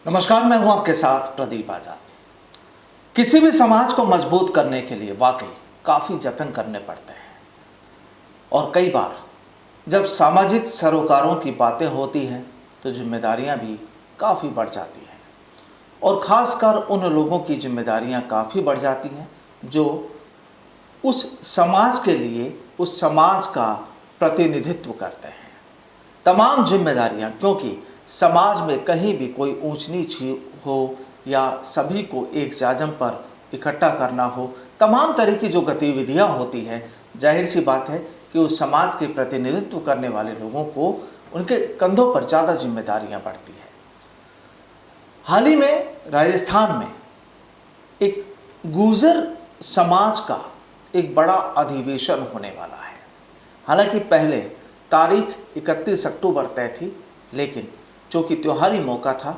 नमस्कार, मैं हूं आपके साथ प्रदीप आजाद। किसी भी समाज को मजबूत करने के लिए वाकई काफी जतन करने पड़ते हैं और कई बार जब सामाजिक सरोकारों की बातें होती हैं तो जिम्मेदारियां भी काफी बढ़ जाती हैं और खासकर उन लोगों की जिम्मेदारियां काफी बढ़ जाती हैं जो उस समाज के लिए उस समाज का प्रतिनिधित्व करते हैं। तमाम जिम्मेदारियां, क्योंकि समाज में कहीं भी कोई ऊंच नीच हो या सभी को एक जाजम पर इकट्ठा करना हो, तमाम तरह की जो गतिविधियां होती हैं, जाहिर सी बात है कि उस समाज के प्रतिनिधित्व करने वाले लोगों को उनके कंधों पर ज़्यादा जिम्मेदारियां बढ़ती हैं। हाल ही में राजस्थान में एक गुर्जर समाज का एक बड़ा अधिवेशन होने वाला है। हालांकि पहले तारीख 31 अक्टूबर तय थी, लेकिन चूँकि त्योहारी मौका था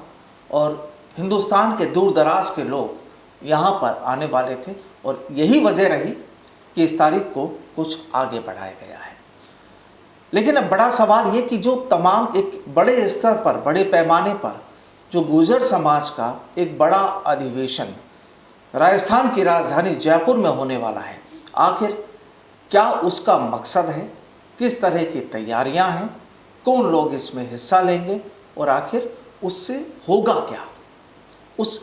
और हिंदुस्तान के दूर दराज के लोग यहाँ पर आने वाले थे और यही वजह रही कि इस तारीख को कुछ आगे बढ़ाया गया है। लेकिन अब बड़ा सवाल ये कि जो तमाम एक बड़े स्तर पर, बड़े पैमाने पर जो गुर्जर समाज का एक बड़ा अधिवेशन राजस्थान की राजधानी जयपुर में होने वाला है, आखिर क्या उसका मकसद है, किस तरह की तैयारियां हैं, कौन लोग इसमें हिस्सा लेंगे और आखिर उससे होगा क्या, उस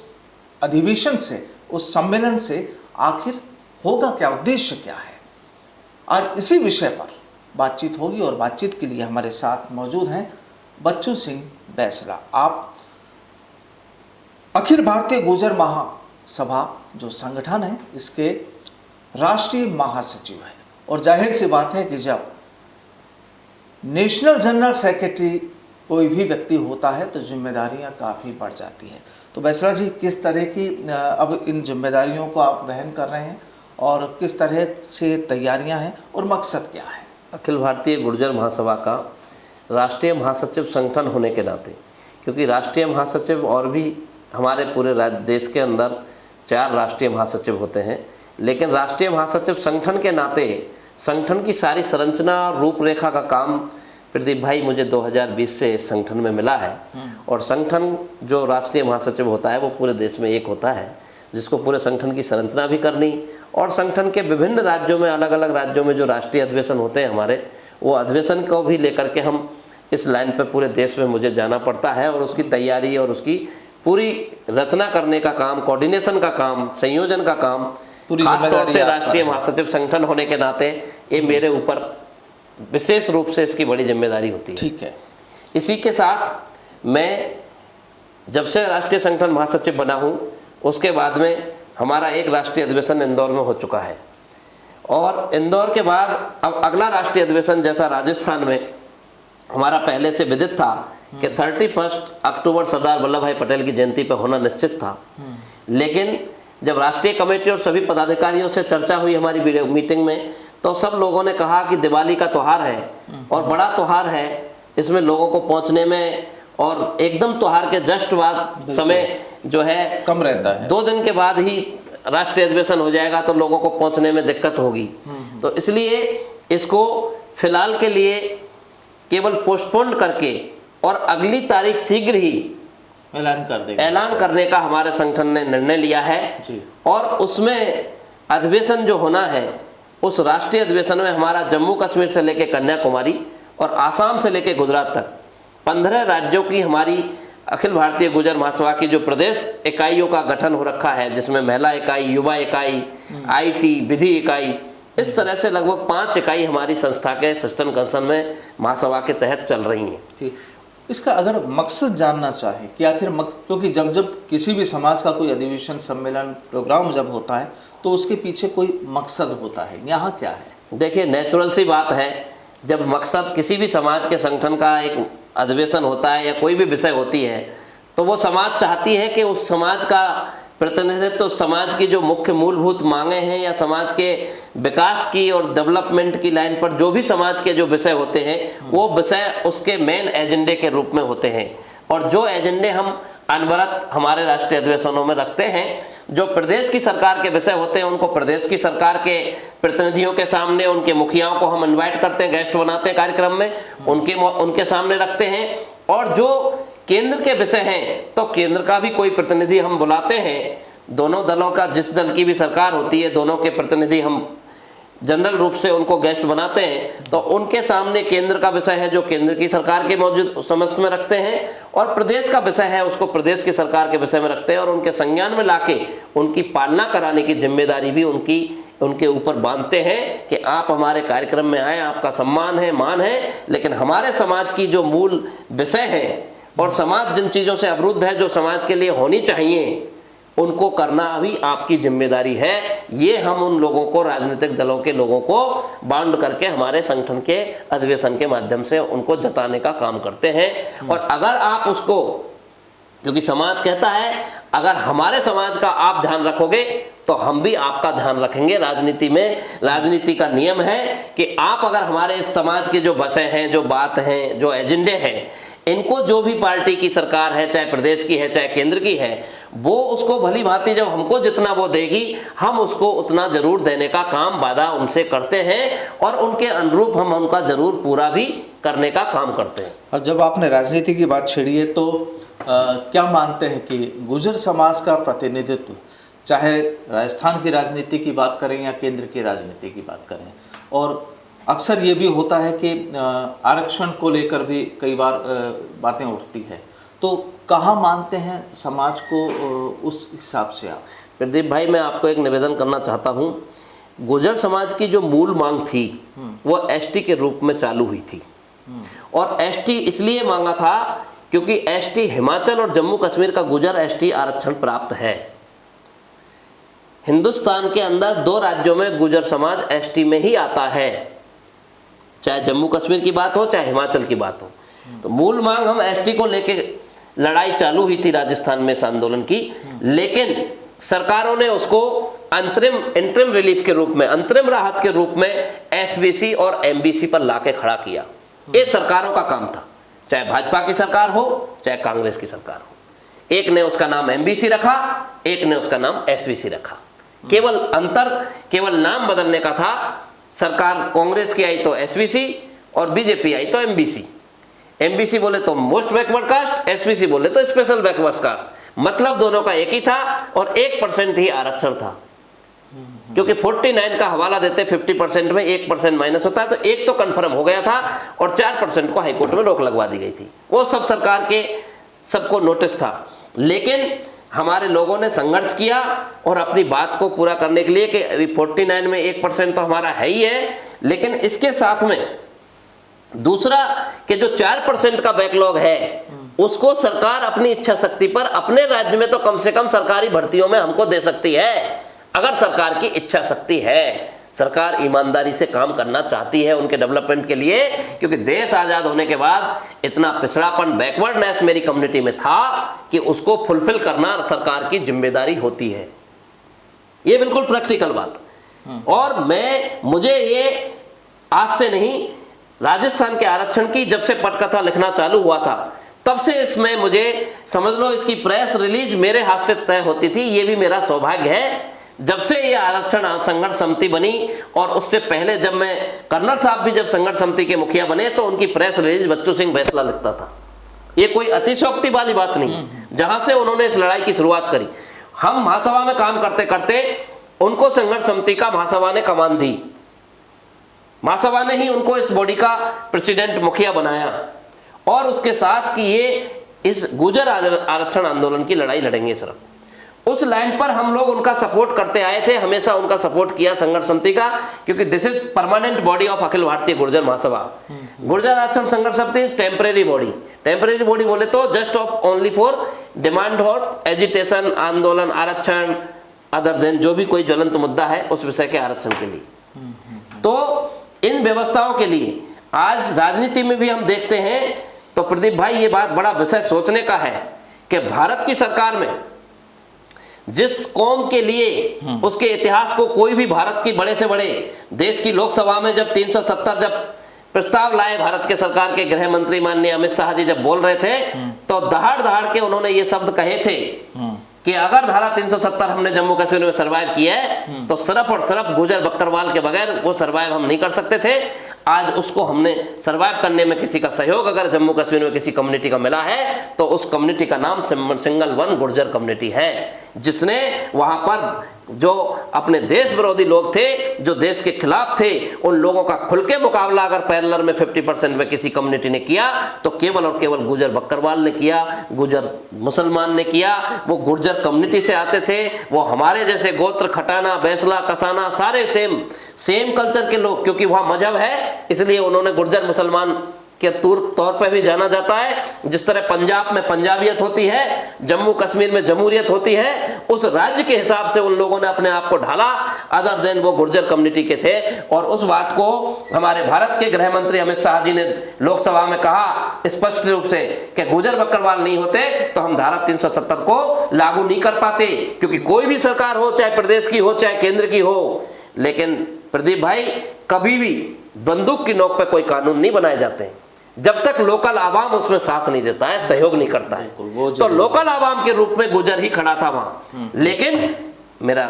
अधिवेशन से, उस सम्मेलन से आखिर होगा क्या, उद्देश्य क्या है। आज इसी विषय पर बातचीत होगी और बातचीत के लिए हमारे साथ मौजूद हैं बच्चू सिंह बैसला। आप अखिल भारतीय गुर्जर महासभा जो संगठन है, इसके राष्ट्रीय महासचिव हैं और जाहिर सी बात है कि जब नेशनल जनरल सेक्रेटरी कोई भी व्यक्ति होता है तो जिम्मेदारियां काफ़ी बढ़ जाती हैं। तो बैसला जी, किस तरह की अब इन जिम्मेदारियों को आप वहन कर रहे हैं और किस तरह से तैयारियां हैं और मकसद क्या है? अखिल भारतीय गुर्जर महासभा का राष्ट्रीय महासचिव संगठन होने के नाते, क्योंकि राष्ट्रीय महासचिव और भी हमारे पूरे देश के अंदर 4 राष्ट्रीय महासचिव होते हैं, लेकिन राष्ट्रीय महासचिव संगठन के नाते संगठन की सारी संरचना रूपरेखा का काम प्रदीप भाई मुझे 2020 से इस संगठन में मिला है। और संगठन जो राष्ट्रीय महासचिव होता है वो पूरे देश में एक होता है, जिसको पूरे संगठन की संरचना भी करनी और संगठन के विभिन्न राज्यों में, अलग अलग राज्यों में जो राष्ट्रीय अधिवेशन होते हैं हमारे, वो अधिवेशन को भी लेकर के हम इस लाइन पर पूरे देश में मुझे जाना पड़ता है और उसकी तैयारी और उसकी पूरी रचना करने का काम, कोऑर्डिनेशन का काम, संयोजन का काम, खास तौर से राष्ट्रीय महासचिव संगठन होने के नाते ये मेरे ऊपर विशेष रूप से इसकी बड़ी जिम्मेदारी होती है। ठीक है। इसी के साथ मैं जब से राष्ट्रीय संगठन महासचिव बना हूँ, उसके बाद में हमारा एक राष्ट्रीय अधिवेशन इंदौर में हो चुका है और इंदौर के बाद अब अगला राष्ट्रीय अधिवेशन जैसा राजस्थान में हमारा पहले से विदित था कि 31 अक्टूबर सरदार वल्लभ भाई पटेल की जयंती पर होना निश्चित था। लेकिन जब राष्ट्रीय कमेटी और सभी पदाधिकारियों से चर्चा हुई हमारी मीटिंग में, तो सब लोगों ने कहा कि दिवाली का त्यौहार है और बड़ा त्यौहार है, इसमें लोगों को पहुंचने में और एकदम त्यौहार के जस्ट बाद समय जो है कम रहता है, 2 दिन के बाद ही राष्ट्रीय अधिवेशन हो जाएगा तो लोगों को पहुंचने में दिक्कत होगी। तो इसलिए इसको फिलहाल के लिए केवल पोस्टपोन करके और अगली तारीख शीघ्र ही ऐलान करने का हमारे संगठन ने निर्णय लिया है जी। और उसमें अधिवेशन जो होना है, उस राष्ट्रीय अधिवेशन में हमारा जम्मू कश्मीर से लेकर कन्याकुमारी और आसाम से लेकर गुजरात तक 15 राज्यों की हमारी अखिल भारतीय गुर्जर महासभा की जो प्रदेश इकाइयों का गठन हो रखा है, जिसमें महिला इकाई, युवा इकाई, IT, विधि इकाई, इस तरह से लगभग 5 इकाई हमारी संस्था के सिस्टम कंसर्न में महासभा के तहत चल रही हैं। इसका अगर मकसद जानना चाहे कि आखिर क्योंकि जब जब किसी भी समाज का कोई अधिवेशन, सम्मेलन, प्रोग्राम जब होता है तो उसके पीछे कोई मकसद होता है, यहाँ क्या है? देखिए, नेचुरल सी बात है, जब मकसद किसी भी समाज के संगठन का एक अधिवेशन होता है या कोई भी विषय होती है, तो वो समाज चाहती है कि उस समाज का प्रतिनिधित्व, तो समाज की जो मुख्य मूलभूत मांगे हैं या समाज के विकास की और डेवलपमेंट की लाइन पर जो भी समाज के जो विषय होते हैं, वो विषय उसके मेन एजेंडे के रूप में होते हैं। और जो एजेंडे हम अनवरत हमारे राष्ट्रीय अधिवेशनों में रखते हैं, जो प्रदेश की सरकार के विषय होते हैं, उनको प्रदेश की सरकार के प्रतिनिधियों के सामने, उनके मुखियाओं को हम इनवाइट करते हैं, गेस्ट बनाते हैं कार्यक्रम में, उनके सामने रखते हैं। और जो केंद्र के विषय हैं तो केंद्र का भी कोई प्रतिनिधि हम बुलाते हैं। दोनों दलों का, जिस दल की भी सरकार होती है, दोनों के प्रतिनिधि हम जनरल रूप से उनको गेस्ट बनाते हैं। तो उनके सामने केंद्र का विषय है जो केंद्र की सरकार के मौजूद समस्त में रखते हैं, और प्रदेश का विषय है उसको प्रदेश की सरकार के विषय में रखते हैं, और उनके संज्ञान में लाके उनकी पालना कराने की जिम्मेदारी भी उनके ऊपर बांधते हैं कि आप हमारे कार्यक्रम में आए, आपका सम्मान है, मान है, लेकिन हमारे समाज की जो मूल विषय है और समाज जिन चीज़ों से अवरुद्ध है, जो समाज के लिए होनी चाहिए, उनको करना अभी आपकी जिम्मेदारी है। ये हम उन लोगों को, राजनीतिक दलों के लोगों को बाउंड करके हमारे संगठन के अधिवेशन के माध्यम से उनको जताने का काम करते हैं। और अगर आप उसको, क्योंकि समाज कहता है अगर हमारे समाज का आप ध्यान रखोगे तो हम भी आपका ध्यान रखेंगे। राजनीति में, राजनीति का नियम है कि आप अगर हमारे इस समाज के जो विषय हैं, जो बात हैं, जो एजेंडे हैं, इनको जो भी पार्टी की सरकार है, चाहे प्रदेश की है चाहे केंद्र की है, वो उसको भली भांति जब हमको जितना वो देगी, हम उसको उतना जरूर देने का काम वादा उनसे करते हैं, और उनके अनुरूप हम उनका जरूर पूरा भी करने का काम करते हैं। अब जब आपने राजनीति की बात छेड़ी है तो क्या मानते हैं कि गुर्जर समाज का प्रतिनिधित्व, चाहे राजस्थान की राजनीति की बात करें या केंद्र की राजनीति की बात करें, और अक्सर ये भी होता है कि आरक्षण को लेकर भी कई बार बातें उठती है, तो कहाँ मानते हैं समाज को उस हिसाब से आप? प्रदीप भाई, मैं आपको एक निवेदन करना चाहता हूँ। गुर्जर समाज की जो मूल मांग थी वो एसटी के रूप में चालू हुई थी, और एसटी इसलिए मांगा था क्योंकि एसटी हिमाचल और जम्मू कश्मीर का गुर्जर एसटी आरक्षण प्राप्त है। हिंदुस्तान के अंदर 2 राज्यों में गुर्जर समाज एसटी में ही आता है, चाहे जम्मू कश्मीर की बात हो चाहे हिमाचल की बात हो। तो मूल मांग हम एसटी को लेके लड़ाई चालू हुई थी राजस्थान में इस आंदोलन की, लेकिन सरकारों ने उसको इंटरिम रिलीफ के रूप में, अंतरिम राहत के रूप में एसबीसी और एमबीसी पर लाके खड़ा किया। ये सरकारों का काम था, चाहे भाजपा की सरकार हो चाहे कांग्रेस की सरकार हो। एक ने उसका नाम एमबीसी रखा, एक ने उसका नाम एसबीसी रखा। केवल नाम बदलने का था। सरकार कांग्रेस की आई तो एसबीसी और बीजेपी आई तो एमबीसी। एमबीसी बोले तो मोस्ट बैकवर्ड कास्ट, एसबीसी बोले तो स्पेशल बैकवर्ड कास्ट। मतलब दोनों का एक ही था, और 1% ही आरक्षण था, क्योंकि 49 का हवाला देते 50% में 1% माइनस होता है, तो एक तो कंफर्म हो गया था, और 4% को हाईकोर्ट में रोक लगवा दी गई थी। वो सब सरकार के सबको नोटिस था, लेकिन हमारे लोगों ने संघर्ष किया और अपनी बात को पूरा करने के लिए कि 49 में 1% तो हमारा है ही है, लेकिन इसके साथ में दूसरा कि जो 4% का बैकलॉग है उसको सरकार अपनी इच्छा शक्ति पर अपने राज्य में तो कम से कम सरकारी भर्तियों में हमको दे सकती है, अगर सरकार की इच्छा शक्ति है, सरकार ईमानदारी से काम करना चाहती है उनके डेवलपमेंट के लिए। क्योंकि देश आज़ाद होने के बाद इतना पिछड़ापन, बैकवर्डनेस मेरी कम्युनिटी में था कि उसको फुलफिल करना सरकार की जिम्मेदारी होती है। ये बिल्कुल प्रैक्टिकल बात। और मुझे ये आज से नहीं, राजस्थान के आरक्षण की जब से पटकथा लिखना चालू हुआ था तब से इसमें मुझे समझ लो इसकी प्रेस रिलीज मेरे हाथ से तय होती थी। ये भी मेरा सौभाग्य है। जब से ये आरक्षण संघर्ष समिति बनी, और उससे पहले जब मैं, कर्नल साहब भी जब संघर्ष समिति के मुखिया बने, तो उनकी प्रेस रिलीज बच्चू सिंह बैसला लिखता था। ये कोई अतिशयोक्ति वाली बात नहीं। जहां से उन्होंने इस लड़ाई की शुरुआत करी, हम महासभा में काम करते करते उनको संघर्ष समिति का महासभा ने कमान दी। महासभा ने ही उनको इस बॉडी का प्रेसिडेंट, मुखिया बनाया, और उसके साथ कि ये इस गुर्जर आरक्षण आंदोलन की लड़ाई लड़ेंगे सिर्फ, उस लाइन पर हम लोग उनका सपोर्ट करते आए थे, हमेशा उनका सपोर्ट किया संघर्ष समिति का, क्योंकि this is permanent body of Akhil Bharatiya Gurjar महासभा। गुर्जर आरक्षण संघर्ष समिति टेम्परेरी बॉडी। टेम्परेरी बॉडी बोले तो just of only for demand और एजिटेशन, आंदोलन, आरक्षण, अदर देन जो भी कोई ज्वलंत मुद्दा है उस विषय के आरक्षण के लिए। तो इन व्यवस्थाओं के लिए आज राजनीति में भी हम देखते हैं। तो प्रदीप भाई, ये बात बड़ा विषय सोचने का है कि भारत की सरकार में जिस कौम के लिए उसके इतिहास को कोई भी भारत की बड़े से बड़े देश की लोकसभा में जब 370 जब प्रस्ताव लाए भारत के सरकार के गृह मंत्री माननीय अमित शाह जी जब बोल रहे थे, तो दहाड़ दहाड़ के उन्होंने ये शब्द कहे थे कि अगर धारा 370 हमने जम्मू कश्मीर में सर्वाइव किया है तो सिर्फ और सिर्फ गुर्जर बकरवाल के बगैर वो सर्वाइव हम नहीं कर सकते थे। आज उसको हमने सर्वाइव करने में किसी का सहयोग अगर जम्मू कश्मीर में किसी कम्युनिटी का मिला है तो उस कम्युनिटी का नाम सिंगल वन गुर्जर कम्युनिटी है, जिसने वहां पर जो अपने देश विरोधी लोग थे, जो देश के खिलाफ थे, उन लोगों का खुल के मुकाबला अगर पैरेलल में 50% में किसी कम्युनिटी ने किया तो केवल और केवल गुर्जर बकरवाल ने किया, गुर्जर मुसलमान ने किया। वो गुर्जर कम्युनिटी से आते थे, वो हमारे जैसे गोत्र, खटाना, बैसला, कसाना सारे सेम कल्चर के लोग, क्योंकि वहां मजहब है इसलिए उन्होंने गुर्जर मुसलमान के तौर पर भी जाना जाता है। जिस तरह पंजाब में पंजाबियत होती है, जम्मू कश्मीर में जमहूरियत होती है, उस राज्य के हिसाब से उन लोगों ने अपने आप को ढाला, अदर देन वो गुर्जर कम्युनिटी के थे। और उस बात को हमारे भारत के गृह मंत्री अमित शाह जी ने लोकसभा में कहा स्पष्ट रूप से कि गुर्जर बकरवाल नहीं होते तो हम धारा 370 को लागू नहीं कर पाते, क्योंकि कोई भी सरकार हो, चाहे प्रदेश की हो चाहे केंद्र की हो, लेकिन प्रदीप भाई कभी भी बंदूक की नोक पे कोई कानून नहीं बनाए जाते हैं जब तक लोकल आवाम उसमें साथ नहीं देता है, सहयोग नहीं करता है। तो लोकल आवाम के रूप में गुर्जर ही खड़ा था वहां। लेकिन मेरा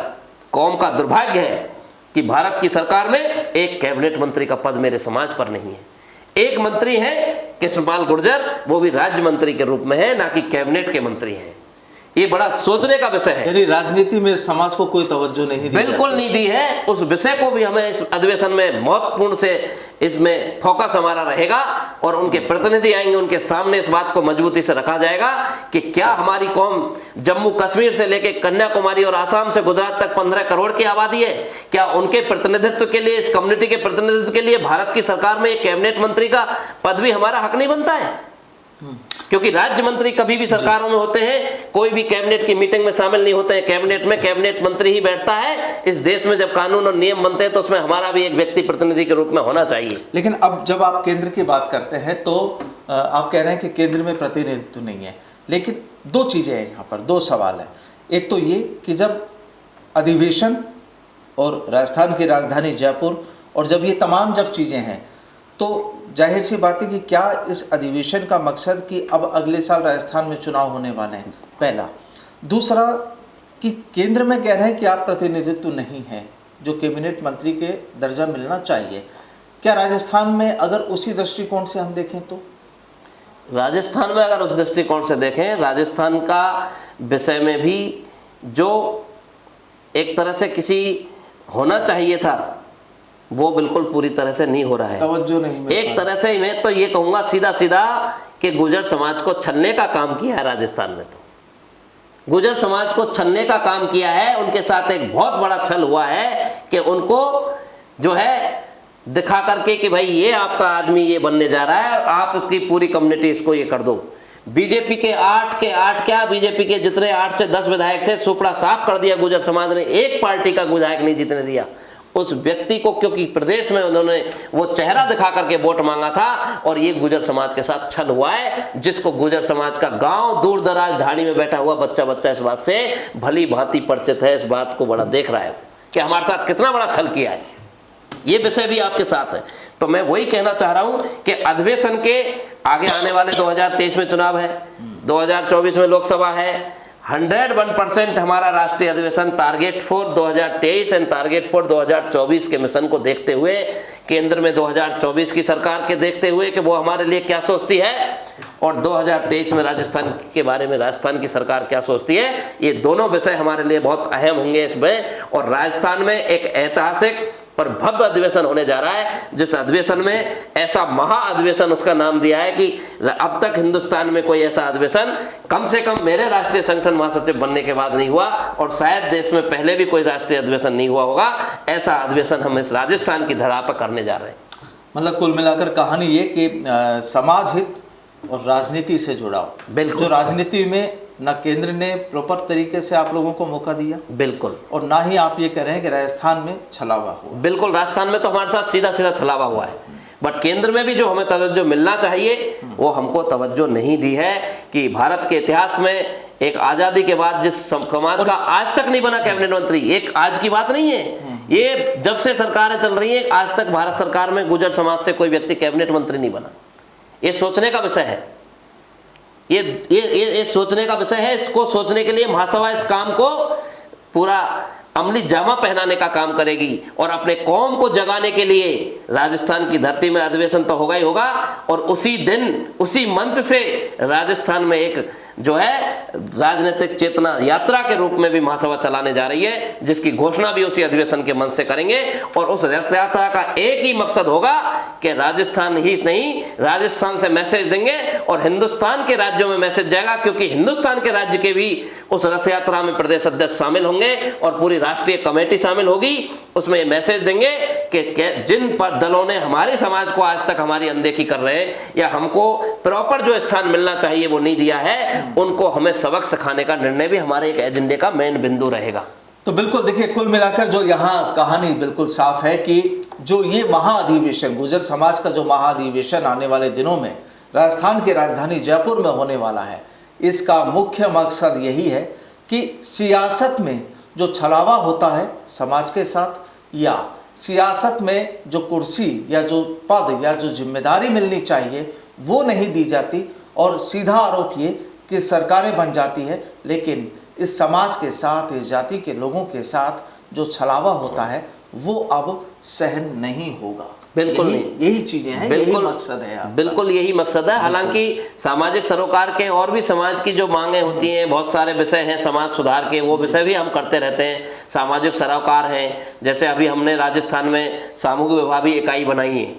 कौम का दुर्भाग्य है कि भारत की सरकार में एक कैबिनेट मंत्री का पद मेरे समाज पर नहीं है। एक मंत्री है कृष्णपाल गुर्जर, वो भी राज्य मंत्री के रूप में है, ना कि कैबिनेट के मंत्री हैं। ये बड़ा सोचने का विषय है। यानी राजनीति में समाज को कोई तवज्जो नहीं दी, बिल्कुल नहीं दी है। उस विषय को भी हमें इस अधिवेशन में महत्वपूर्ण से इसमें फोकस हमारा रहेगा और उनके प्रतिनिधि आएंगे, उनके सामने इस बात को मजबूती से रखा जाएगा कि क्या हमारी कौम जम्मू कश्मीर से लेकर कन्याकुमारी और आसाम से गुजरात तक 15 करोड़ की आबादी है, क्या उनके प्रतिनिधित्व के लिए, इस कम्युनिटी के प्रतिनिधित्व के लिए भारत की सरकार में एक कैबिनेट मंत्री का पद भी हमारा हक नहीं बनता है? क्योंकि राज्य मंत्री कभी भी सरकारों में होते हैं, कोई भी कैबिनेट की मीटिंग में शामिल नहीं होते हैं। कैबिनेट में कैबिनेट मंत्री ही बैठता है। इस देश में जब कानून और नियम बनते हैं तो उसमें हमारा भी एक व्यक्ति प्रतिनिधि के रूप में होना चाहिए। लेकिन अब जब आप केंद्र की बात करते हैं तो आप कह रहे हैं कि केंद्र में प्रतिनिधित्व नहीं है, लेकिन दो चीजें हैं यहाँ पर, दो सवाल है। एक तो ये कि जब अधिवेशन और राजस्थान की राजधानी जयपुर और जब ये तमाम जब चीजें हैं तो जाहिर सी बात है कि क्या इस अधिवेशन का मकसद कि अब अगले साल राजस्थान में चुनाव होने वाले हैं, पहला। दूसरा कि केंद्र में कह रहे हैं कि आप प्रतिनिधित्व नहीं है, जो कैबिनेट मंत्री के दर्जा मिलना चाहिए। क्या राजस्थान में अगर उसी दृष्टिकोण से हम देखें तो? राजस्थान में अगर उस दृष्टिकोण से देखें, राजस्थान का विषय में भी जो एक तरह से किसी होना चाहिए था वो बिल्कुल पूरी तरह से नहीं हो रहा है, तवज्जो नहीं। एक तरह से मैं तो ये कहूँगा सीधा सीधा कि गुर्जर समाज को छलने का काम किया है राजस्थान में। तो गुर्जर समाज को छलने का काम किया है, उनके साथ एक बहुत बड़ा छल हुआ है कि उनको जो है दिखा करके कि भाई ये आपका आदमी ये बनने जा रहा है, आपकी पूरी कम्युनिटी इसको ये कर दो। बीजेपी के 8 के 8 क्या, बीजेपी के जितने 8 से 10 विधायक थे सुपड़ा साफ कर दिया गुर्जर समाज ने, एक पार्टी का विधायक नहीं जीतने दिया उस व्यक्ति को, क्योंकि प्रदेश में उन्होंने वो चेहरा दिखा करके वोट मांगा था। और ये गुर्जर समाज के साथ छल हुआ है, जिसको गुर्जर समाज का गांव दूर दराज ढाणी में बैठा हुआ बच्चा इस बात से भली भांति परिचित है, इस बात को बड़ा देख रहा है कि हमारे साथ कितना बड़ा छल किया है। ये विषय भी आपके साथ है। तो मैं वही कहना चाह रहा हूं कि अधिवेशन के आगे आने वाले 2023 में चुनाव है, 2024 में लोकसभा है, 101% हमारा राष्ट्रीय अधिवेशन target for 2023 and target for 2024 के मिशन को देखते हुए, केंद्र में 2024 की सरकार के देखते हुए कि वो हमारे लिए क्या सोचती है और 2023 में राजस्थान के बारे में राजस्थान की सरकार क्या सोचती है, ये दोनों विषय हमारे लिए बहुत अहम होंगे इसमें। और राजस्थान में एक ऐतिहासिक पर भव्य अधिवेशन होने जा रहा है, जिस अधिवेशन में ऐसा महा अधिवेशन उसका नाम दिया है कि अब तक हिंदुस्तान में कोई ऐसा अधिवेशन कम से कम मेरे राष्ट्रीय संगठन महासचिव बनने के बाद नहीं हुआ और शायद देश में पहले भी कोई राष्ट्रीय अधिवेशन नहीं हुआ होगा। ऐसा अधिवेशन हम इस राजस्थान की धरा पर करने जा रहे हैं। मतलब कुल मिलाकर कहानी ये कि समाज हित और राजनीति से जुड़ाव, बिल्कुल, जो राजनीति में ना केंद्र ने प्रॉपर तरीके से आप लोगों को मौका दिया, बिल्कुल, और ना ही आप ये कह रहे हैं कि राजस्थान में छलावा हुआ। बिल्कुल, राजस्थान में तो हमारे साथ सीधा सीधा छलावा हुआ है, बट केंद्र में भी जो हमें तवज्जो मिलना चाहिए वो हमको तवज्जो नहीं दी है। कि भारत के इतिहास में एक आजादी के बाद जिस समाज का आज तक नहीं बना कैबिनेट मंत्री, एक आज की बात नहीं है, ये जब से सरकारें चल रही है आज तक भारत सरकार में गुर्जर समाज से कोई व्यक्ति कैबिनेट मंत्री नहीं बना। ये सोचने का विषय है, ये सोचने का विषय है। इसको सोचने के लिए महासभा इस काम को पूरा अमली जामा पहनाने का काम करेगी और अपने कौम को जगाने के लिए राजस्थान की धरती में अधिवेशन तो होगा ही होगा, और उसी दिन उसी मंच से राजस्थान में एक जो है राजनीतिक चेतना यात्रा के रूप में भी महासभा चलाने जा रही है, जिसकी घोषणा भी उसी अधिवेशन के मंच से करेंगे। और उस रथ यात्रा का एक ही मकसद होगा कि राजस्थान ही नहीं, राजस्थान से मैसेज देंगे और हिंदुस्तान के राज्यों में मैसेज जाएगा, क्योंकि हिंदुस्तान के राज्य के भी उस रथ यात्रा में प्रदेश अध्यक्ष शामिल होंगे और पूरी राष्ट्रीय कमेटी शामिल होगी। उसमें ये मैसेज देंगे कि जिन पर दलों ने हमारे समाज को आज तक हमारी अनदेखी कर रहे हैं या हमको प्रॉपर जो स्थान मिलना चाहिए वो नहीं दिया है, उनको हमें सबक सिखाने का निर्णय भी हमारे एक एजेंडे का मेन बिंदु रहेगा। तो बिल्कुल देखिए, कुल मिलाकर जो यहाँ कहानी बिल्कुल साफ है कि जो ये महाअधिवेशन, गुर्जर समाज का जो महाअधिवेशन आने वाले दिनों में राजस्थान की राजधानी जयपुर में होने वाला है, इसका मुख्य मकसद यही है कि सियासत में जो छलावा होता है समाज के साथ, या सियासत में जो कुर्सी या जो पद या जो जिम्मेदारी मिलनी चाहिए वो नहीं दी जाती, और सीधा आरोप ये कि सरकारें बन जाती है, लेकिन इस समाज के साथ, इस जाति के लोगों के साथ जो छलावा होता है वो अब सहन नहीं होगा। बिल्कुल यही चीजें हैं, यही मकसद है, बिल्कुल यही मकसद है। हालांकि सामाजिक सरोकार के और भी समाज की जो मांगें होती हैं, बहुत सारे विषय हैं समाज सुधार के, वो विषय भी हम करते रहते हैं। सामाजिक सरोकार हैं, जैसे अभी हमने राजस्थान में सामूहिक विवाह इकाई बनाई है,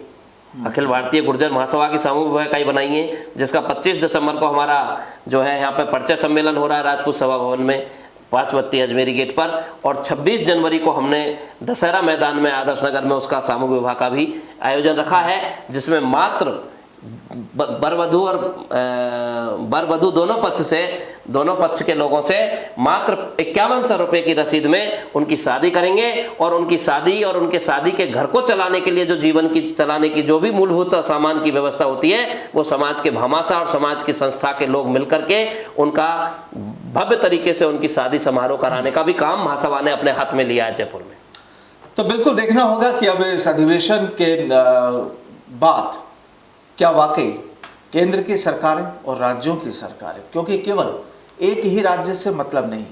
अखिल भारतीय गुर्जर महासभा की सामूहिक विवाह इकाई बनाई है, जिसका 25 दिसंबर को हमारा जो है यहाँ पे परिचय सम्मेलन हो रहा है राजपूत सभा भवन में 5 बत्ती अजमेरी गेट पर, और 26 जनवरी को हमने दशहरा मैदान में आदर्श नगर में उसका सामूहिक विवाह का भी आयोजन रखा है, जिसमें मात्र बरवधू और बरवधू दोनों पक्ष के लोगों से मात्र 5100 रुपये की रसीद में उनकी शादी करेंगे, और उनकी शादी और उनके शादी के घर को चलाने के लिए जो जीवन की चलाने की जो भी मूलभूत सामान की व्यवस्था होती है वो समाज के भामाशाह और समाज की संस्था के लोग मिलकर के उनका भव्य तरीके से उनकी शादी समारोह कराने का भी काम महासभा ने अपने हाथ में लिया है जयपुर में। तो बिल्कुल देखना होगा कि अब इस अधिवेशन के बाद क्या वाकई केंद्र की सरकारें और राज्यों की सरकारें, क्योंकि केवल एक ही राज्य से मतलब नहीं,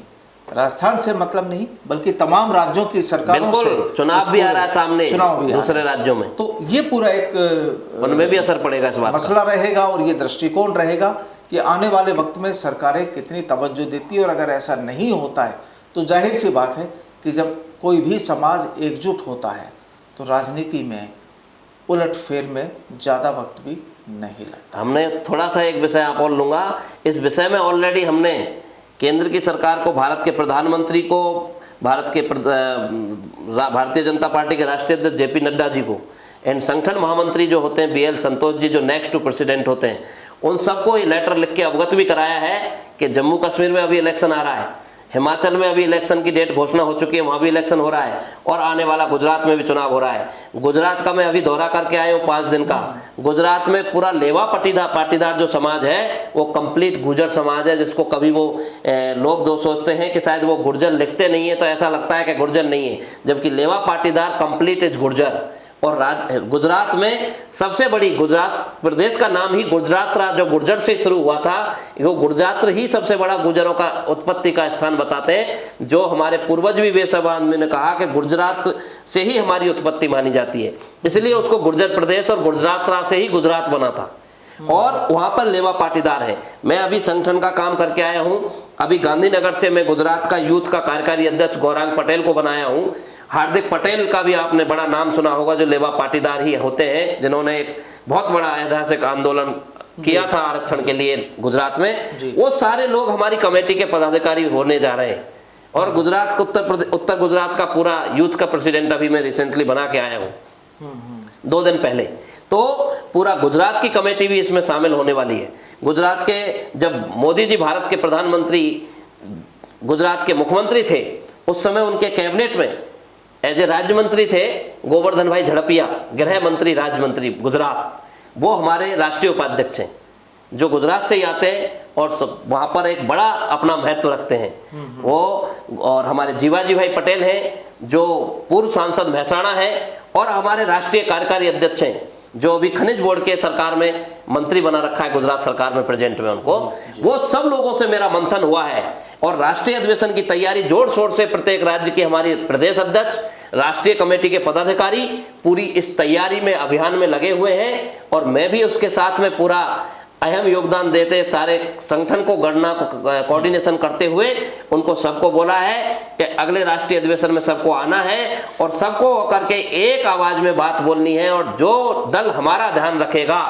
राजस्थान से मतलब नहीं, बल्कि तमाम राज्यों की सरकारों से चुनाव भी आ रहा है सामने, चुनाव भी दूसरे राज्यों में, तो ये पूरा एक उनमें भी असर पड़ेगा, इस बात मसला रहेगा और ये दृष्टिकोण रहेगा कि आने वाले वक्त में सरकारें कितनी तवज्जो देती है। और अगर ऐसा नहीं होता है तो जाहिर सी बात है कि जब कोई भी समाज एकजुट होता है तो राजनीति में उलटफेर में ज़्यादा वक्त भी नहीं लगता। हमने थोड़ा सा एक विषय आप और लूँगा, इस विषय में ऑलरेडी हमने केंद्र की सरकार को, भारत के प्रधानमंत्री को, भारतीय जनता पार्टी के राष्ट्रीय अध्यक्ष जेपी नड्डा जी को, एंड संगठन महामंत्री जो होते हैं बीएल संतोष जी जो नेक्स्ट टू प्रेसिडेंट होते हैं, उन सबको ये लेटर लिख के अवगत भी कराया है कि जम्मू कश्मीर में अभी इलेक्शन आ रहा है, हिमाचल में अभी इलेक्शन की डेट घोषणा हो चुकी है, वहाँ भी इलेक्शन हो रहा है, और आने वाला गुजरात में भी चुनाव हो रहा है। गुजरात का मैं अभी दौरा करके आया हूँ 5 दिन का। गुजरात में पूरा लेवा पाटीदार जो समाज है वो कंप्लीट गुर्जर समाज है, जिसको कभी वो लोग सोचते हैं कि शायद वो गुर्जर लिखते नहीं है तो ऐसा लगता है कि गुर्जर नहीं है, जबकि लेवा पाटीदार कंप्लीट इज गुर्जर। और गुजरात में सबसे बड़ी, गुजरात प्रदेश का नाम ही गुजरात रहा, जो गुर्जर से शुरू हुआ था, वो गुजरात ही सबसे बड़ा गुर्जरों का उत्पत्ति का स्थान बताते हैं। जो हमारे पूर्वज भी बेसबान ने कहा कि गुजरात से ही हमारी उत्पत्ति मानी जाती है, इसलिए उसको गुर्जर प्रदेश और गुजरात से ही गुजरात बना था, और वहां पर लेवा पाटीदार है। मैं अभी संगठन का काम करके आया हूं, अभी गांधीनगर से मैं गुजरात का यूथ का कार्यकारी अध्यक्ष गौरांग पटेल को बनाया हूं। हार्दिक पटेल का भी आपने बड़ा नाम सुना होगा, जो लेवा पाटीदार ही होते हैं, जिन्होंने एक बहुत बड़ा ऐतिहासिक आंदोलन किया था आरक्षण के लिए गुजरात में। वो सारे लोग हमारी कमेटी के पदाधिकारी होने जा रहे हैं, और गुजरात उत्तर गुजरात का पूरा यूथ का प्रेसिडेंट अभी मैं रिसेंटली बना के आया हूँ 2 दिन पहले। तो पूरा गुजरात की कमेटी भी इसमें शामिल होने वाली है। गुजरात के, जब मोदी जी भारत के प्रधानमंत्री गुजरात के मुख्यमंत्री थे, उस समय उनके कैबिनेट में एज ए राज्य मंत्री थे गोवर्धन भाई झड़पिया, गृह मंत्री राज्य मंत्री गुजरात, वो हमारे राष्ट्रीय उपाध्यक्ष हैं, जो गुजरात से ही आते हैं और वहाँ पर एक बड़ा अपना महत्व रखते हैं वो। और हमारे जीवाजी भाई पटेल हैं, जो पूर्व सांसद महसाणा है, और हमारे राष्ट्रीय कार्यकारी अध्यक्ष हैं, जो अभी खनिज बोर्ड के सरकार में मंत्री बना रखा है गुजरात सरकार में प्रेजेंट में उनको। वो सब लोगों से मेरा मंथन हुआ है, और राष्ट्रीय अधिवेशन की तैयारी जोर शोर से प्रत्येक राज्य के हमारी प्रदेश अध्यक्ष, राष्ट्रीय कमेटी के पदाधिकारी पूरी इस तैयारी में, अभियान में लगे हुए हैं। और मैं भी उसके साथ में पूरा अहम योगदान देते, सारे संगठन को, गणना को कोऑर्डिनेशन करते हुए उनको सबको बोला है कि अगले राष्ट्रीय अधिवेशन में सबको आना है और सबको होकर के एक आवाज में बात बोलनी है। और जो दल हमारा ध्यान रखेगा,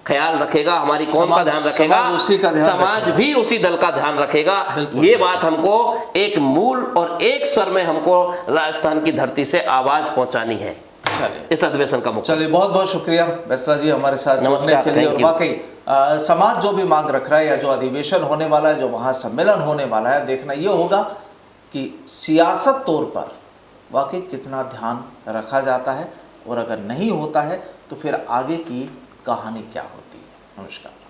ख्याल रखेगा, हमारी कौम का ध्यान रखेगा, समाज भी उसी दल का ध्यान रखेगा। ये बात हमको एक मूल और एक स्वर में हमको राजस्थान की धरती से आवाज पहुंचानी है इस अधिवेशन का मुख्य। चलिए, बहुत बहुत शुक्रिया बेसरा जी हमारे साथ जुड़ने के लिए। और वाकई समाज जो भी मांग रख रहा है, या जो अधिवेशन होने वाला है, जो महासम्मेलन होने वाला है, देखना ये होगा कि सियासत तौर पर वाकई कितना ध्यान रखा जाता है, और अगर नहीं होता है तो फिर आगे की कहानी क्या होती है। नमस्कार।